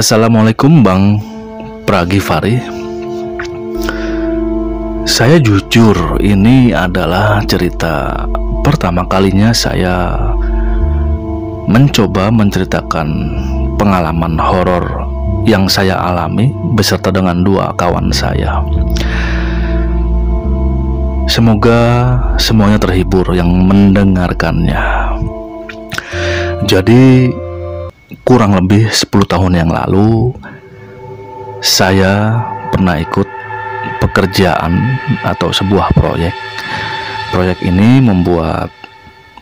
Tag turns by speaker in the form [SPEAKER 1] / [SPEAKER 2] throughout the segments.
[SPEAKER 1] Assalamualaikum Bang Pragivari. Saya jujur, ini adalah cerita pertama kalinya saya mencoba menceritakan pengalaman horor yang saya alami beserta dengan dua kawan saya. Semoga semuanya terhibur yang mendengarkannya. Jadi kurang lebih 10 tahun yang lalu saya pernah ikut pekerjaan atau sebuah proyek. Proyek ini membuat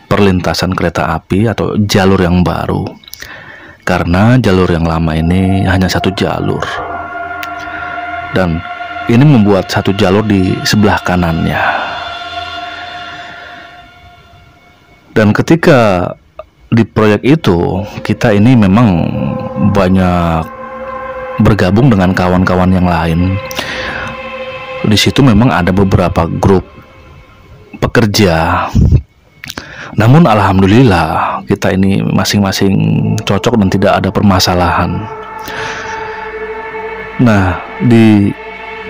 [SPEAKER 1] perlintasan kereta api atau jalur yang baru, karena jalur yang lama ini hanya satu jalur, dan ini membuat satu jalur di sebelah kanannya. Dan ketika di proyek itu, kita ini memang banyak bergabung dengan kawan-kawan yang lain. Di situ memang ada beberapa grup pekerja. Namun alhamdulillah kita ini masing-masing cocok dan tidak ada permasalahan. Nah, di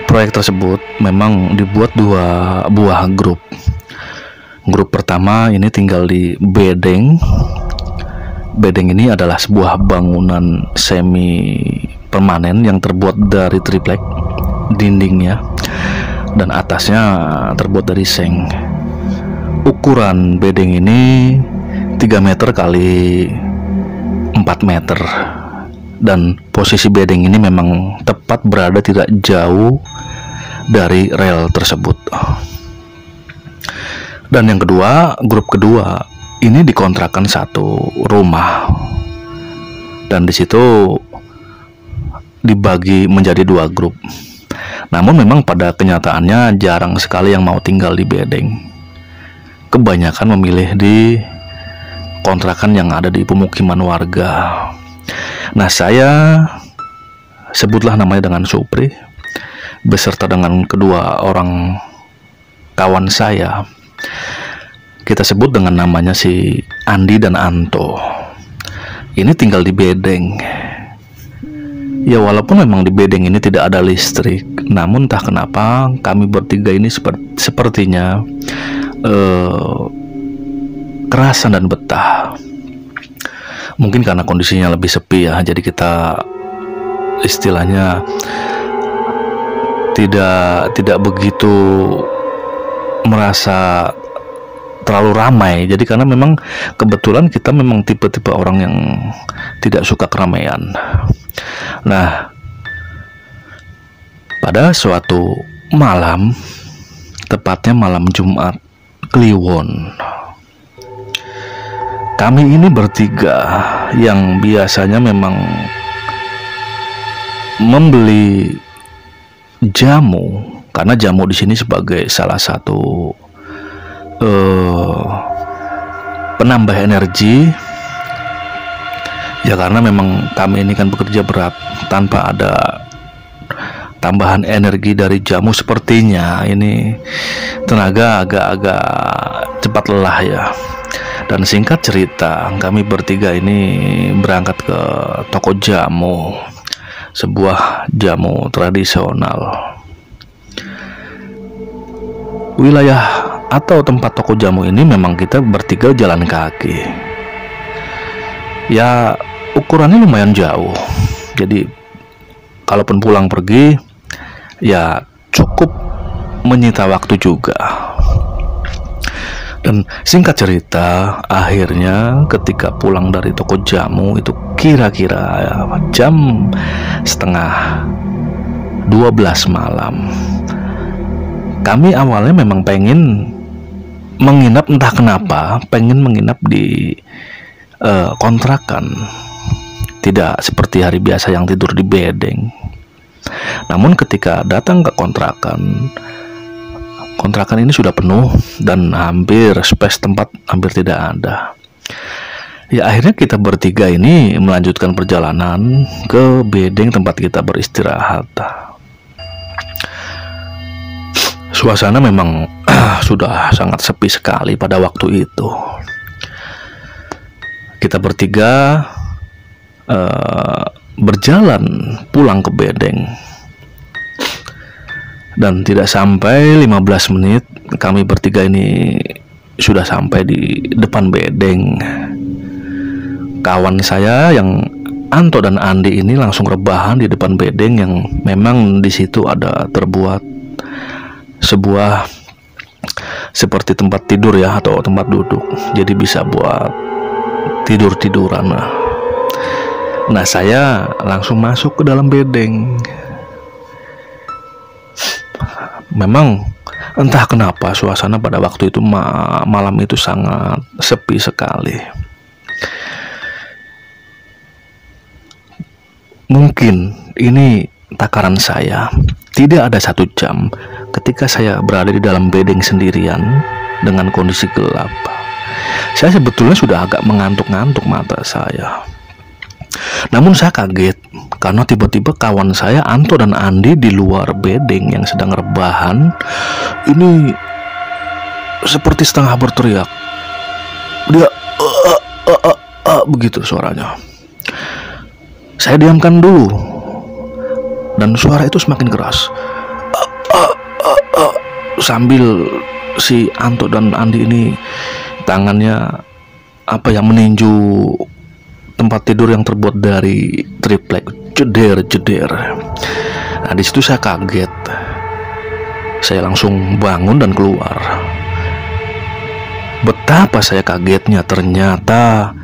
[SPEAKER 1] proyek tersebut memang dibuat dua buah grup. Grup pertama ini tinggal di bedeng. Bedeng ini adalah sebuah bangunan semi permanen yang terbuat dari triplek dindingnya, dan atasnya terbuat dari seng. Ukuran bedeng ini 3 meter kali 4 meter, dan posisi bedeng ini memang tepat berada tidak jauh dari rel tersebut. Dan yang kedua, grup kedua ini dikontrakan satu rumah, dan di situ dibagi menjadi 2 grup. Namun memang pada kenyataannya jarang sekali yang mau tinggal di bedeng. Kebanyakan memilih di kontrakan yang ada di pemukiman warga. Nah, saya sebutlah namanya dengan Supri beserta dengan kedua orang kawan saya. Kita sebut dengan namanya si Andi dan Anto. Ini tinggal di bedeng. Ya, walaupun memang di bedeng ini tidak ada listrik, namun entah kenapa kami bertiga ini sepertinya kerasan dan betah. Mungkin karena kondisinya lebih sepi ya, jadi kita istilahnya tidak begitu merasa terlalu ramai. Jadi karena memang kebetulan kita memang tipe-tipe orang yang tidak suka keramaian. Nah, pada suatu malam, tepatnya malam Jumat Kliwon, kami ini bertiga yang biasanya memang membeli jamu, karena jamu di sini sebagai salah satu penambah energi ya, karena memang kami ini kan bekerja berat. Tanpa ada tambahan energi dari jamu sepertinya ini tenaga agak-agak cepat lelah ya. Dan singkat cerita, kami bertiga ini berangkat ke toko jamu, sebuah jamu tradisional. Wilayah atau tempat toko jamu ini memang kita bertiga jalan kaki. Ya, ukurannya lumayan jauh. Jadi kalaupun pulang pergi ya cukup menyita waktu juga. Dan singkat cerita, akhirnya ketika pulang dari toko jamu itu kira-kira jam setengah 12 malam. Kami awalnya memang pengen menginap, entah kenapa pengen menginap di kontrakan, tidak seperti hari biasa yang tidur di bedeng. Namun ketika datang ke kontrakan ini sudah penuh dan hampir space tempat hampir tidak ada. Ya, akhirnya kita bertiga ini melanjutkan perjalanan ke bedeng tempat kita beristirahat. Suasana memang sudah sangat sepi sekali pada waktu itu. Kita bertiga berjalan pulang ke bedeng. Dan tidak sampai 15 menit kami bertiga ini sudah sampai di depan bedeng. Kawan saya yang Anto dan Andi ini langsung rebahan di depan bedeng yang memang di situ ada terbuat sebuah seperti tempat tidur ya, atau tempat duduk. Jadi bisa buat tidur-tiduran. Nah, saya langsung masuk ke dalam bedeng. Memang entah kenapa suasana pada waktu itu malam itu sangat sepi sekali. Mungkin ini takaran saya. Tidak ada 1 jam ketika saya berada di dalam bedeng sendirian dengan kondisi gelap. Saya sebetulnya sudah agak mengantuk-ngantuk mata saya. Namun saya kaget karena tiba-tiba kawan saya Anto dan Andi di luar bedeng yang sedang rebahan ini seperti setengah berteriak. Dia begitu suaranya. Saya diamkan dulu dan suara itu semakin keras. Sambil si Anto dan Andi ini tangannya meninju tempat tidur yang terbuat dari triplek, jeder. Nah, di situ saya kaget. Saya langsung bangun dan keluar. Betapa saya kagetnya, ternyata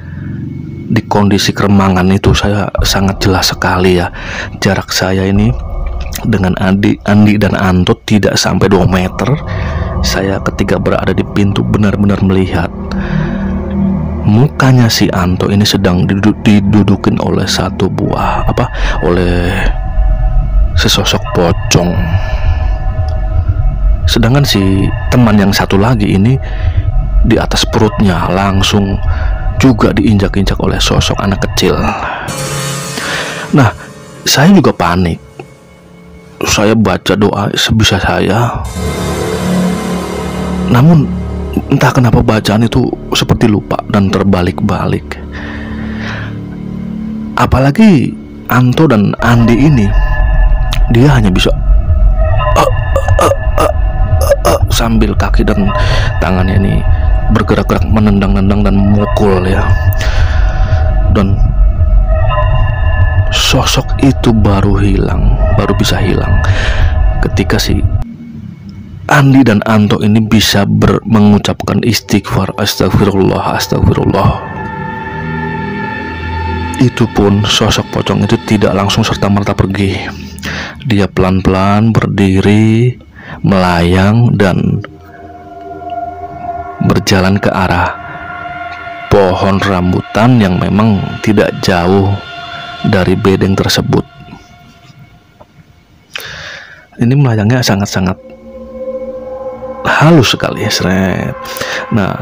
[SPEAKER 1] di kondisi keremangan itu saya sangat jelas sekali ya. Jarak saya ini dengan Andi dan Anto tidak sampai 2 meter. Saya ketika berada di pintu benar-benar melihat mukanya si Anto ini sedang didudukin oleh oleh sesosok pocong. Sedangkan si teman yang satu lagi ini di atas perutnya langsung juga diinjak-injak oleh sosok anak kecil. Nah, saya juga panik. Saya baca doa sebisa saya. Namun entah kenapa bacaan itu seperti lupa dan terbalik-balik. Apalagi Anto dan Andi ini, dia hanya bisa sambil kaki dan tangannya ini bergerak-gerak menendang-nendang dan memukul ya. Dan sosok itu baru bisa hilang ketika si Andi dan Anto ini bisa mengucapkan istighfar, astagfirullah. Itu pun sosok pocong itu tidak langsung serta-merta pergi. Dia pelan-pelan berdiri, melayang dan berjalan ke arah pohon rambutan yang memang tidak jauh dari bedeng tersebut. Ini melayangnya sangat-sangat halus sekali ya, seret. Nah,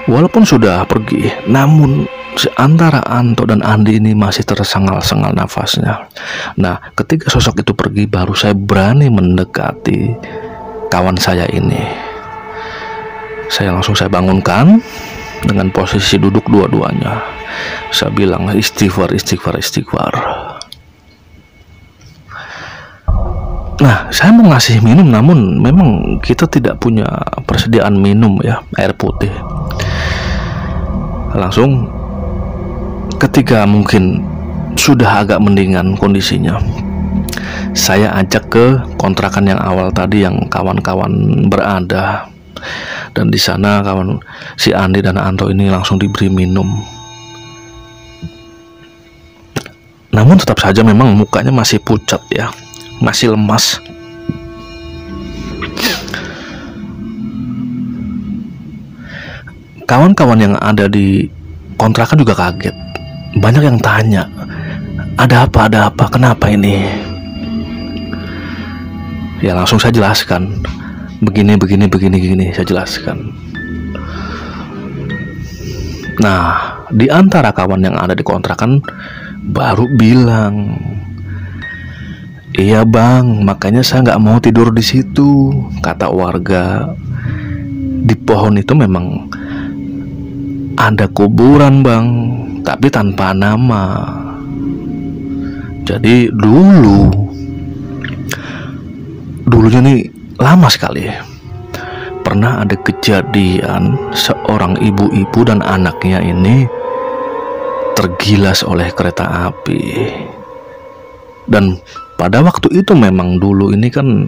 [SPEAKER 1] walaupun sudah pergi, namun antara Anto dan Andi ini masih tersengal-sengal nafasnya. Nah, ketika sosok itu pergi, baru saya berani mendekati kawan saya ini. Saya bangunkan dengan posisi duduk dua-duanya. Saya bilang istighfar. Nah, saya mau ngasih minum, namun memang kita tidak punya persediaan minum ya, air putih. Langsung ketika mungkin sudah agak mendingan kondisinya, saya ajak ke kontrakan yang awal tadi yang kawan-kawan berada. Dan di sana si Andi dan Anto ini langsung diberi minum. Namun tetap saja memang mukanya masih pucat ya, masih lemas. Kawan-kawan yang ada di kontrakan juga kaget. Banyak yang tanya, ada apa, kenapa ini? Ya langsung saya jelaskan, begini, saya jelaskan. Nah, di antara kawan yang ada di kontrakan baru bilang, iya bang, makanya saya nggak mau tidur di situ. Kata warga, di pohon itu memang ada kuburan bang, tapi tanpa nama. Jadi dulunya nih lama sekali, pernah ada kejadian seorang ibu-ibu dan anaknya ini tergilas oleh kereta api. Dan pada waktu itu memang dulu ini kan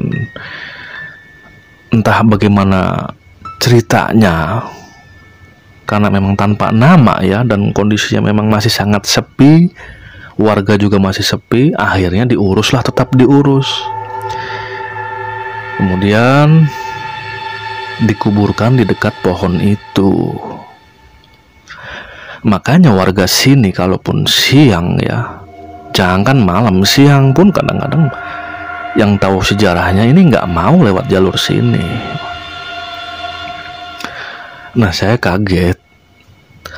[SPEAKER 1] entah bagaimana ceritanya, karena memang tanpa nama ya, dan kondisinya memang masih sangat sepi, warga juga masih sepi, akhirnya diuruslah, tetap diurus. Kemudian dikuburkan di dekat pohon itu. Makanya warga sini kalaupun siang ya, jangan malam, siang pun kadang-kadang yang tahu sejarahnya ini nggak mau lewat jalur sini. Nah, saya kaget.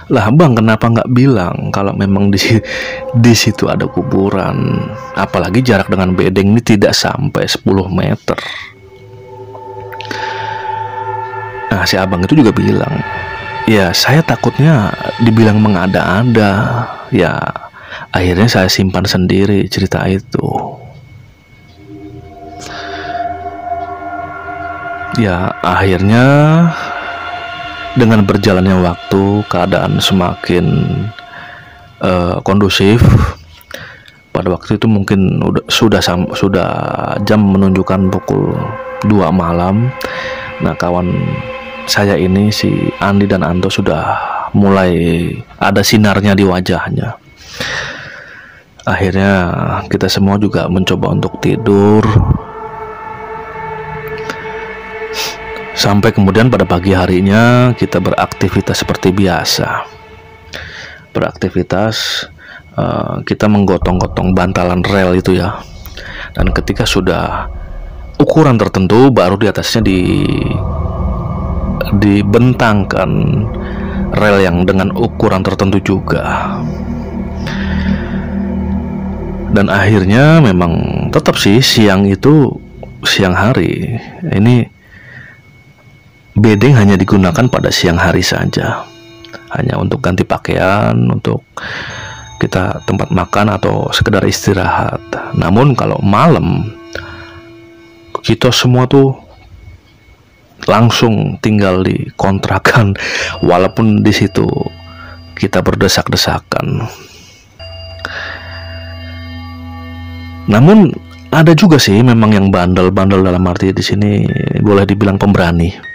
[SPEAKER 1] Lah bang, kenapa nggak bilang kalau memang di situ ada kuburan? Apalagi jarak dengan bedeng ini tidak sampai 10 meter. Nah, si abang itu juga bilang, ya saya takutnya dibilang mengada-ada. Ya akhirnya saya simpan sendiri cerita itu. Ya akhirnya dengan berjalannya waktu, keadaan semakin kondusif. Pada waktu itu mungkin sudah jam menunjukkan pukul 2 malam. Nah, kawan saya ini, si Andi dan Anto, sudah mulai ada sinarnya di wajahnya. Akhirnya kita semua juga mencoba untuk tidur. Sampai kemudian pada pagi harinya kita beraktivitas seperti biasa. Kita menggotong-gotong bantalan rel itu ya. Dan ketika sudah ukuran tertentu, baru di atasnya dibentangkan rel yang dengan ukuran tertentu juga. Dan akhirnya memang tetap sih siang hari ini bedeng hanya digunakan pada siang hari saja, hanya untuk ganti pakaian, untuk kita tempat makan atau sekedar istirahat. Namun kalau malam, kita semua tuh langsung tinggal di kontrakan, walaupun di situ kita berdesak-desakan. Namun ada juga sih memang yang bandel-bandel, dalam arti di sini boleh dibilang pemberani.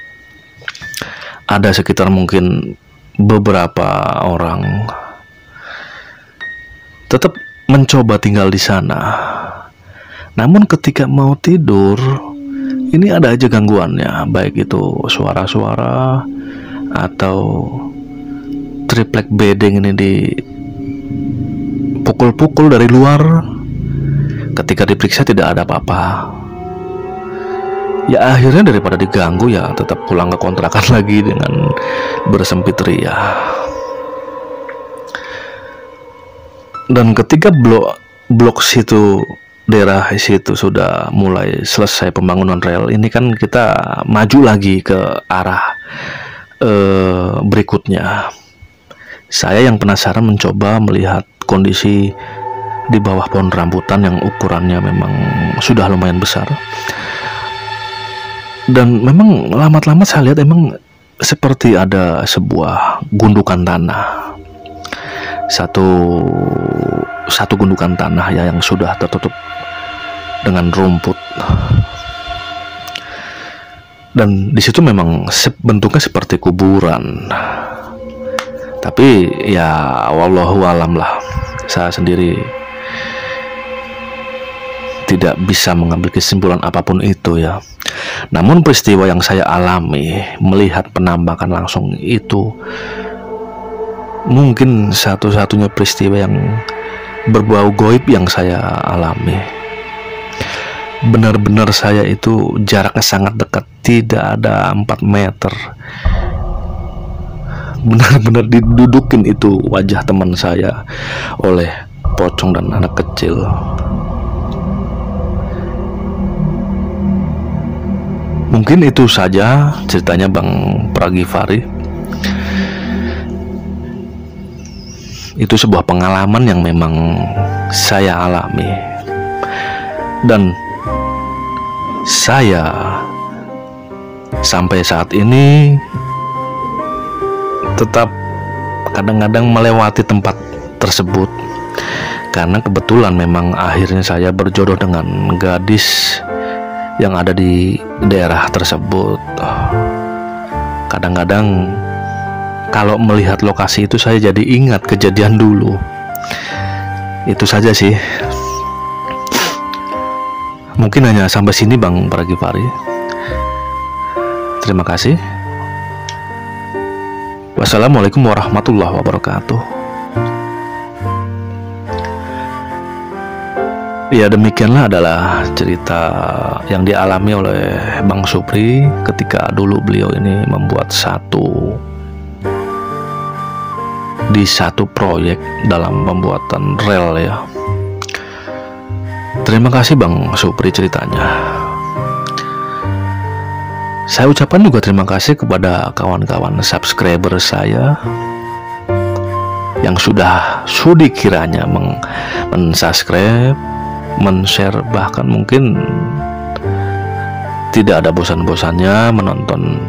[SPEAKER 1] Ada sekitar mungkin beberapa orang tetap mencoba tinggal di sana. Namun ketika mau tidur, ini ada aja gangguannya, baik itu suara-suara atau triplek bedeng ini dipukul-pukul dari luar. Ketika diperiksa tidak ada apa-apa. Ya akhirnya daripada diganggu, ya tetap pulang ke kontrakan lagi dengan bersempit ria. Dan ketika blok situ, daerah situ sudah mulai selesai pembangunan rel, ini kan kita maju lagi ke arah berikutnya. Saya yang penasaran mencoba melihat kondisi di bawah pohon rambutan yang ukurannya memang sudah lumayan besar. Dan memang lama-lama saya lihat emang seperti ada sebuah gundukan tanah, satu gundukan tanah ya, yang sudah tertutup dengan rumput. Dan di situ memang bentuknya seperti kuburan. Tapi ya wallahu alam lah, saya sendiri tidak bisa mengambil kesimpulan apapun itu ya. Namun peristiwa yang saya alami, melihat penampakan langsung itu, mungkin satu-satunya peristiwa yang berbau goib yang saya alami. Benar-benar saya itu jaraknya sangat dekat, tidak ada 4 meter. Benar-benar didudukin itu wajah teman saya oleh pocong dan anak kecil. Mungkin itu saja ceritanya Bang Pragivari. Itu sebuah pengalaman yang memang saya alami. Dan saya sampai saat ini tetap kadang-kadang melewati tempat tersebut, karena kebetulan memang akhirnya saya berjodoh dengan gadis yang ada di daerah tersebut. Kadang-kadang kalau melihat lokasi itu saya jadi ingat kejadian dulu. Itu saja sih. Mungkin hanya sampai sini Bang Pragifari. Terima kasih. Wassalamualaikum warahmatullahi wabarakatuh. Ya, demikianlah adalah cerita yang dialami oleh Bang Supri ketika dulu beliau ini membuat di satu proyek dalam pembuatan rel ya. Terima kasih Bang Supri ceritanya. Saya ucapkan juga terima kasih kepada kawan-kawan subscriber saya yang sudah sudi kiranya men-subscribe, men-share, bahkan mungkin tidak ada bosan-bosannya menonton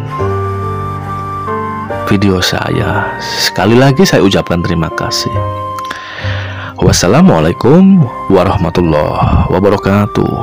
[SPEAKER 1] video saya. Sekali lagi saya ucapkan terima kasih. Wassalamualaikum warahmatullahi wabarakatuh.